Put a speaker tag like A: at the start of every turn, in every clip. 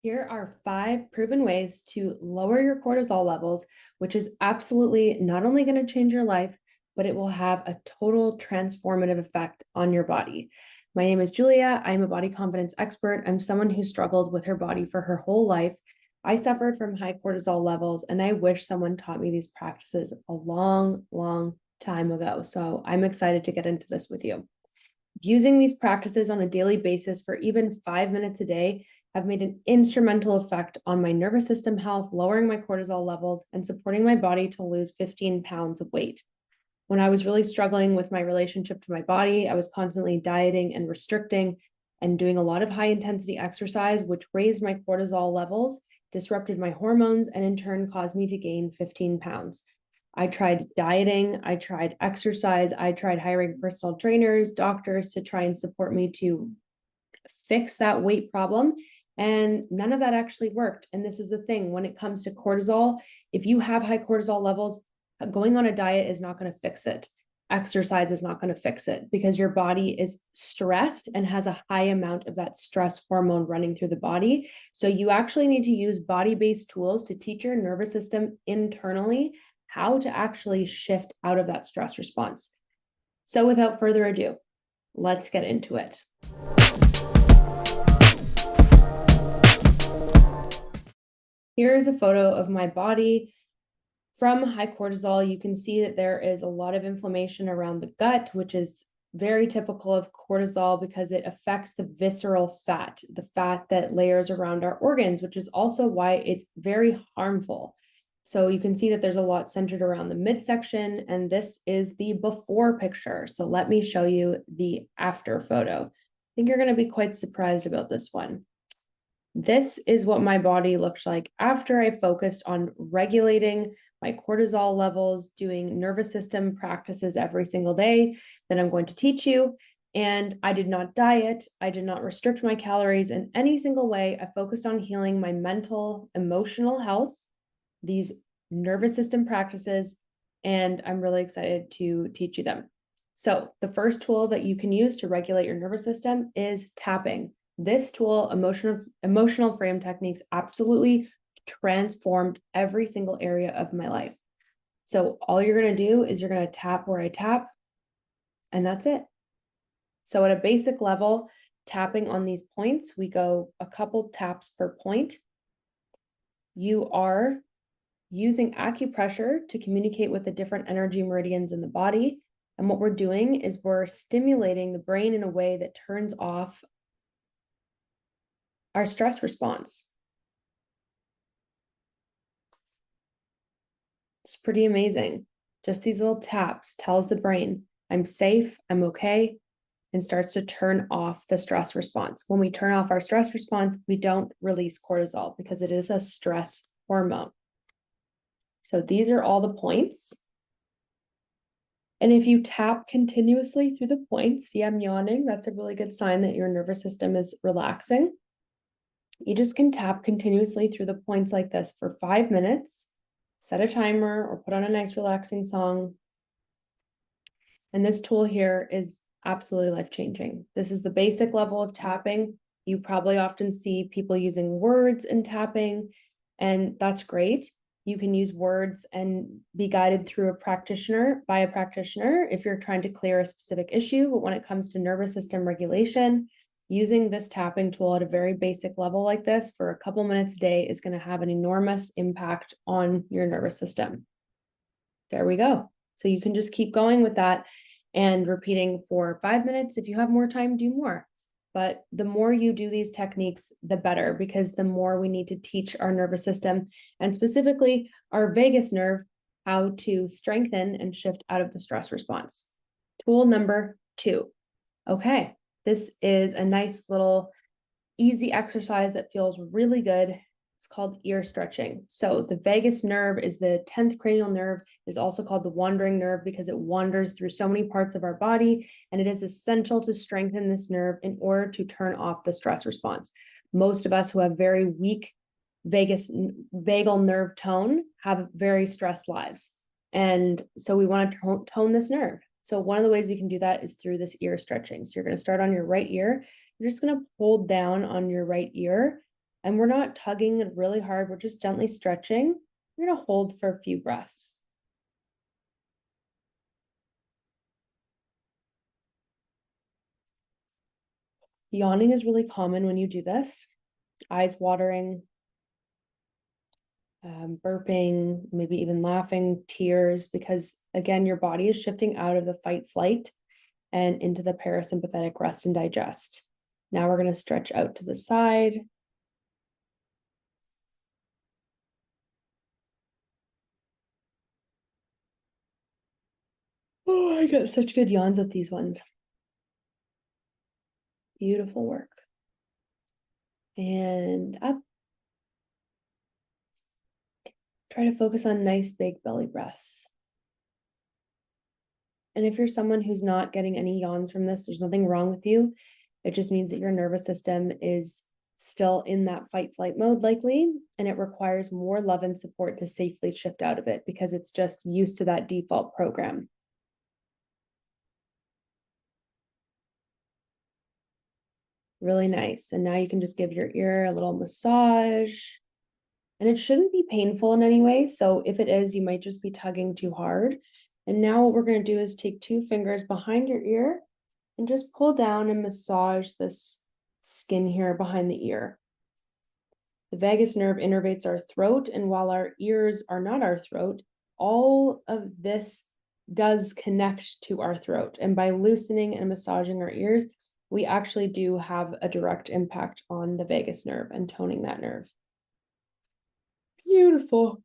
A: Here are 5 proven ways to lower your cortisol levels, which is absolutely not only going to change your life, but it will have a total transformative effect on your body. My name is Julia. I'm a body confidence expert. I'm someone who struggled with her body for her whole life. I suffered from high cortisol levels, and I wish someone taught me these practices a long, long time ago. So I'm excited to get into this with you. Using these practices on a daily basis for even 5 minutes a day have made an instrumental effect on my nervous system health, lowering my cortisol levels, and supporting my body to lose 15 pounds of weight. When I was really struggling with my relationship to my body, I was constantly dieting and restricting and doing a lot of high intensity exercise, which raised my cortisol levels, disrupted my hormones, and in turn caused me to gain 15 pounds. I tried dieting, I tried exercise, I tried hiring personal trainers, doctors to try and support me to fix that weight problem. And none of that actually worked. And this is the thing when it comes to cortisol, if you have high cortisol levels, going on a diet is not going to fix it. Exercise is not going to fix it because your body is stressed and has a high amount of that stress hormone running through the body. So you actually need to use body-based tools to teach your nervous system internally how to actually shift out of that stress response. So without further ado, let's get into it. Here's a photo of my body from high cortisol. You can see that there is a lot of inflammation around the gut, which is very typical of cortisol because it affects the visceral fat, the fat that layers around our organs, which is also why it's very harmful. So you can see that there's a lot centered around the midsection, and this is the before picture. So let me show you the after photo. I think you're going to be quite surprised about this one. This is what my body looked like after I focused on regulating my cortisol levels, doing nervous system practices every single day that I'm going to teach you. And I did not diet. I did not restrict my calories in any single way. I focused on healing my mental, emotional health, these nervous system practices, and I'm really excited to teach you them. So the first tool that you can use to regulate your nervous system is tapping. This tool, emotional frame techniques, absolutely transformed every single area of my life. So all you're going to do is you're going to tap where I tap, and that's it. So at a basic level, tapping on these points, we go a couple taps per point. You are using acupressure to communicate with the different energy meridians in the body. And what we're doing is we're stimulating the brain in a way that turns off our stress response. It's pretty amazing. Just these little taps tells the brain, I'm safe, I'm okay, and starts to turn off the stress response. When we turn off our stress response, we don't release cortisol because it is a stress hormone. So these are all the points. And if you tap continuously through the points, see I'm yawning, that's a really good sign that your nervous system is relaxing. You just can tap continuously through the points like this for 5 minutes, set a timer or put on a nice relaxing song. And this tool here is absolutely life-changing. This is the basic level of tapping. You probably often see people using words in tapping, and that's great. You can use words and be guided through by a practitioner if you're trying to clear a specific issue. But when it comes to nervous system regulation, using this tapping tool at a very basic level like this for a couple minutes a day is going to have an enormous impact on your nervous system. There we go. So you can just keep going with that and repeating for 5 minutes. If you have more time, do more. But the more you do these techniques, the better, because the more we need to teach our nervous system and specifically our vagus nerve how to strengthen and shift out of the stress response. Tool number 2. Okay, this is a nice little easy exercise that feels really good. It's called ear stretching. So the vagus nerve is the 10th cranial nerve. It is also called the wandering nerve because it wanders through so many parts of our body, and it is essential to strengthen this nerve in order to turn off the stress response. Most of us who have very weak vagal nerve tone have very stressed lives. And so we want to tone this nerve. So one of the ways we can do that is through this ear stretching. So you're going to start on your right ear. You're just going to hold down on your right ear And we're not tugging it really hard. We're just gently stretching. We're going to hold for a few breaths. Yawning is really common when you do this. Eyes watering, burping, maybe even laughing, tears, because again, your body is shifting out of the fight flight and into the parasympathetic rest and digest. Now we're going to stretch out to the side. Oh, I got such good yawns with these ones. Beautiful work. And up. Try to focus on nice big belly breaths. And if you're someone who's not getting any yawns from this, there's nothing wrong with you. It just means that your nervous system is still in that fight flight mode likely, and it requires more love and support to safely shift out of it because it's just used to that default program. Really nice. And now you can just give your ear a little massage. And it shouldn't be painful in any way. So if it is, you might just be tugging too hard. And now what we're going to do is take 2 fingers behind your ear and just pull down and massage this skin here behind the ear. The vagus nerve innervates our throat, and while our ears are not our throat, all of this does connect to our throat. And by loosening and massaging our ears, we actually do have a direct impact on the vagus nerve and toning that nerve. Beautiful.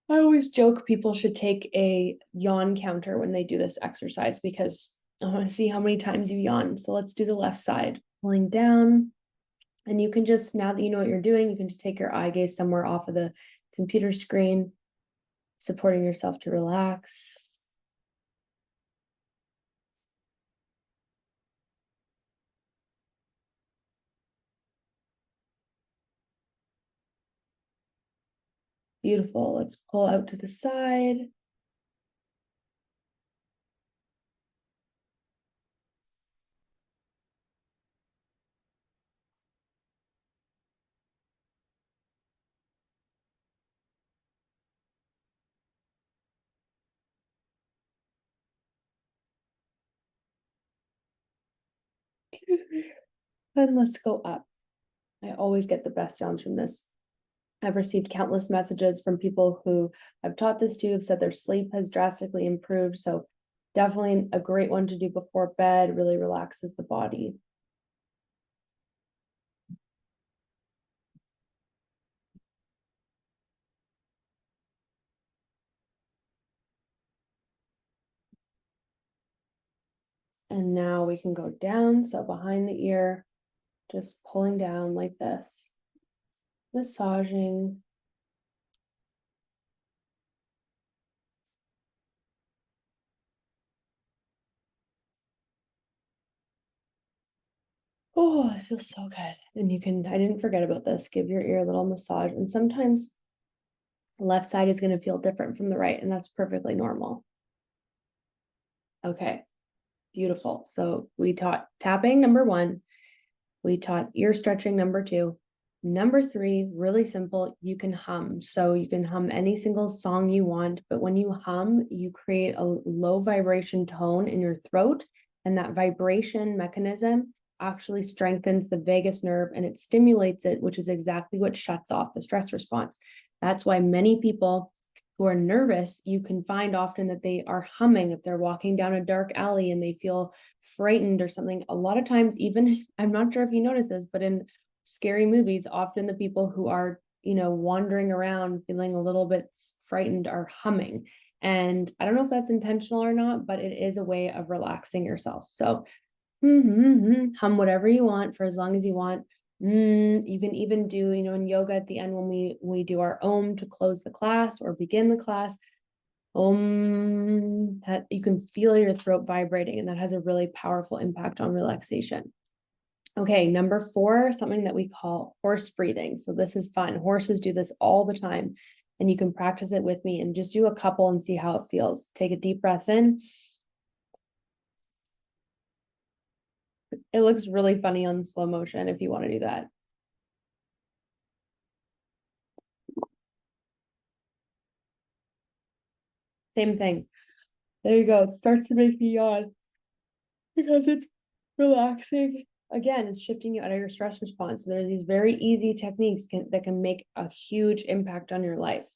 A: I always joke people should take a yawn counter when they do this exercise because I want to see how many times you yawn. So let's do the left side. Pulling down. And you can just, now that you know what you're doing, you can just take your eye gaze somewhere off of the computer screen, supporting yourself to relax. Beautiful. Let's pull out to the side. And let's go up. I always get the best sounds from this. I've received countless messages from people who I've taught this to, have said their sleep has drastically improved. So definitely a great one to do before bed, really relaxes the body. And now we can go down. So behind the ear, just pulling down like this, massaging. Oh, it feels so good. And you can, I didn't forget about this, give your ear a little massage. And sometimes the left side is going to feel different from the right, and that's perfectly normal. Okay, beautiful. So we taught tapping, number 1. We taught ear stretching, number 2. Number 3, really simple, you can hum. So you can hum any single song you want, but when you hum, you create a low vibration tone in your throat, and that vibration mechanism actually strengthens the vagus nerve and it stimulates it, which is exactly what shuts off the stress response. That's why many people who are nervous, you can find often that they are humming if they're walking down a dark alley and they feel frightened or something. A lot of times, even, I'm not sure if you notice this, but in scary movies, often the people who are, wandering around feeling a little bit frightened are humming. And I don't know if that's intentional or not, but it is a way of relaxing yourself. So hum whatever you want for as long as you want. You can even do, in yoga at the end when we do our om to close the class or begin the class. That you can feel your throat vibrating, and that has a really powerful impact on relaxation. Okay, number 4, something that we call horse breathing. So this is fun. Horses do this all the time, and you can practice it with me and just do a couple and see how it feels. Take a deep breath in. It looks really funny on slow motion if you want to do that. Same thing. There you go. It starts to make me yawn because it's relaxing. Again, it's shifting you out of your stress response. So there's these very easy techniques that can make a huge impact on your life.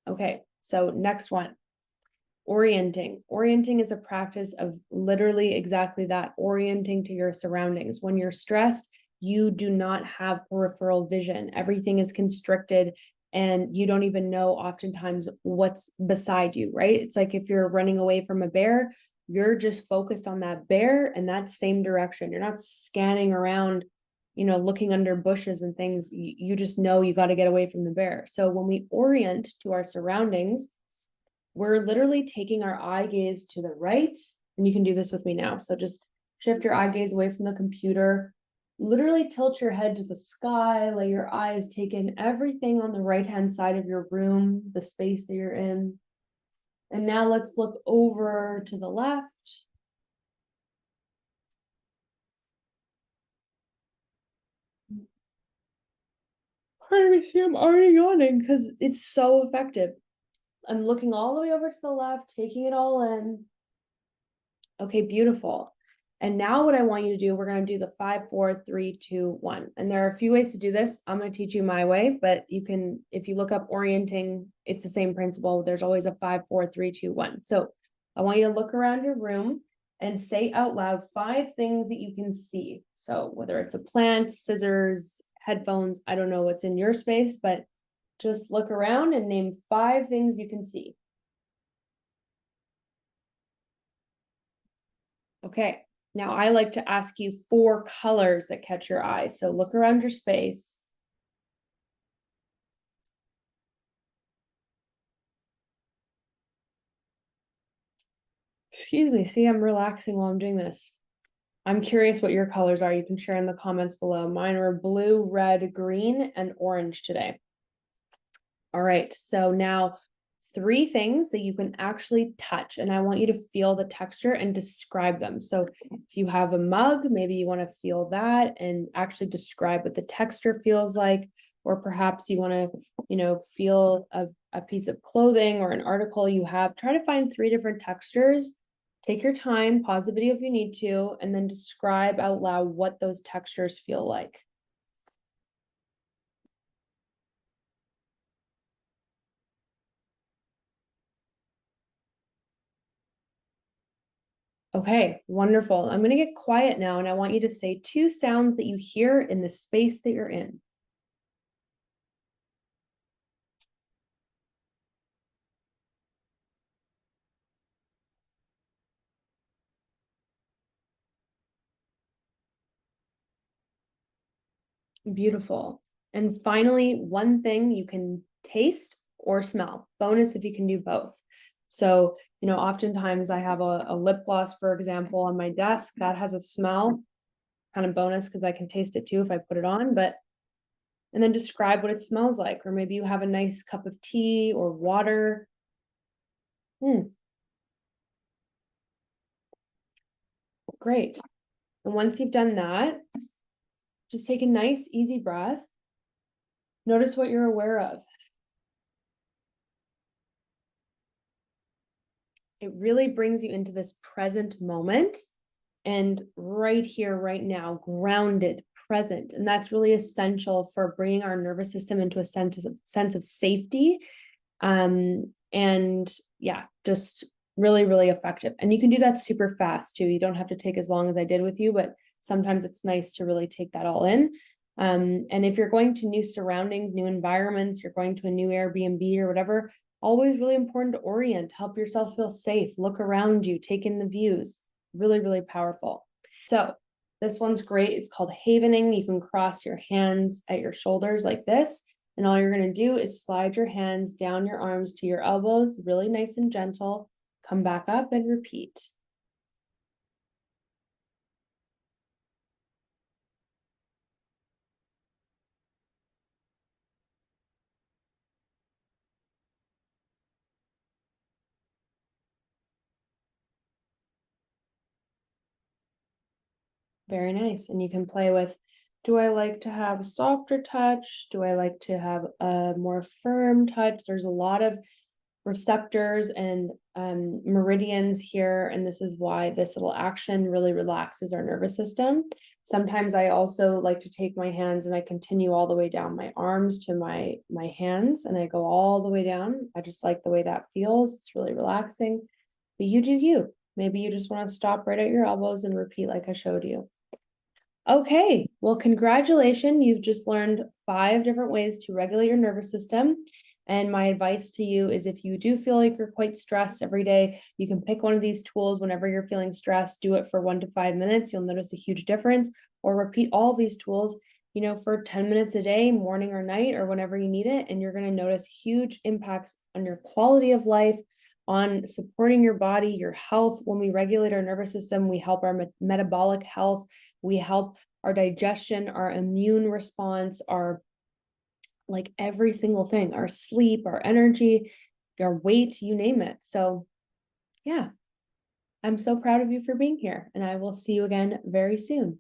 A: Okay, so next one, orienting. Orienting is a practice of literally exactly that, orienting to your surroundings. When you're stressed, you do not have peripheral vision. Everything is constricted and you don't even know oftentimes what's beside you, right? It's like if you're running away from a bear, you're just focused on that bear and that same direction. You're not scanning around, looking under bushes and things. You just know you got to get away from the bear. So when we orient to our surroundings, we're literally taking our eye gaze to the right, and you can do this with me now. So just shift your eye gaze away from the computer, literally tilt your head to the sky, let your eyes take in everything on the right-hand side of your room, the space that you're in. And now let's look over to the left. Pardon me, see, I'm already yawning because it's so effective. I'm looking all the way over to the left, taking it all in. Okay, beautiful. And now what I want you to do, we're going to do the 5, 4, 3, 2, 1. And there are a few ways to do this. I'm going to teach you my way, but you can, if you look up orienting, it's the same principle. There's always a 5, 4, 3, 2, 1. So I want you to look around your room and say out loud 5 things that you can see. So whether it's a plant, scissors, headphones, I don't know what's in your space, but just look around and name 5 things you can see. Okay, now I like to ask you 4 colors that catch your eye. So look around your space. Excuse me, see, I'm relaxing while I'm doing this. I'm curious what your colors are. You can share in the comments below. Mine are blue, red, green, and orange today. All right, so now 3 things that you can actually touch, and I want you to feel the texture and describe them. So if you have a mug, maybe you want to feel that and actually describe what the texture feels like, or perhaps you want to, feel a piece of clothing or an article you have. Try to find 3 different textures. Take your time, pause the video if you need to, and then describe out loud what those textures feel like. Okay, wonderful. I'm going to get quiet now, and I want you to say 2 sounds that you hear in the space that you're in. Beautiful. And finally, 1 thing you can taste or smell. Bonus if you can do both. So, oftentimes I have a lip gloss, for example, on my desk that has a smell, kind of bonus because I can taste it too if I put it on, and then describe what it smells like. Or maybe you have a nice cup of tea or water. Great. And once you've done that, just take a nice, easy breath. Notice what you're aware of. It really brings you into this present moment and right here, right now, grounded, present. And that's really essential for bringing our nervous system into a sense of safety. And yeah, just really, really effective. And you can do that super fast too. You don't have to take as long as I did with you, but sometimes it's nice to really take that all in. And if you're going to new surroundings, new environments, you're going to a new Airbnb or whatever, always really important to orient, help yourself feel safe, look around you, take in the views. Really, really powerful. So this one's great. It's called havening. You can cross your hands at your shoulders like this. And all you're going to do is slide your hands down your arms to your elbows, really nice and gentle. Come back up and repeat. Very nice. And you can play with, do I like to have a softer touch? Do I like to have a more firm touch? There's a lot of receptors and meridians here, and this is why this little action really relaxes our nervous system. Sometimes I also like to take my hands and I continue all the way down my arms to my hands, and I go all the way down. I just like the way that feels. It's really relaxing. But you do you. Maybe you just want to stop right at your elbows and repeat like I showed you. Okay, well, congratulations. You've just learned 5 different ways to regulate your nervous system. And my advice to you is if you do feel like you're quite stressed every day, you can pick one of these tools whenever you're feeling stressed, do it for 1 to 5 minutes. You'll notice a huge difference, or repeat all of these tools, for 10 minutes a day, morning or night, or whenever you need it. And you're going to notice huge impacts on your quality of life, on supporting your body, your health. When we regulate our nervous system, we help our metabolic health, we help our digestion, our immune response, our like every single thing, our sleep, our energy, our weight, you name it. So yeah, I'm so proud of you for being here, and I will see you again very soon.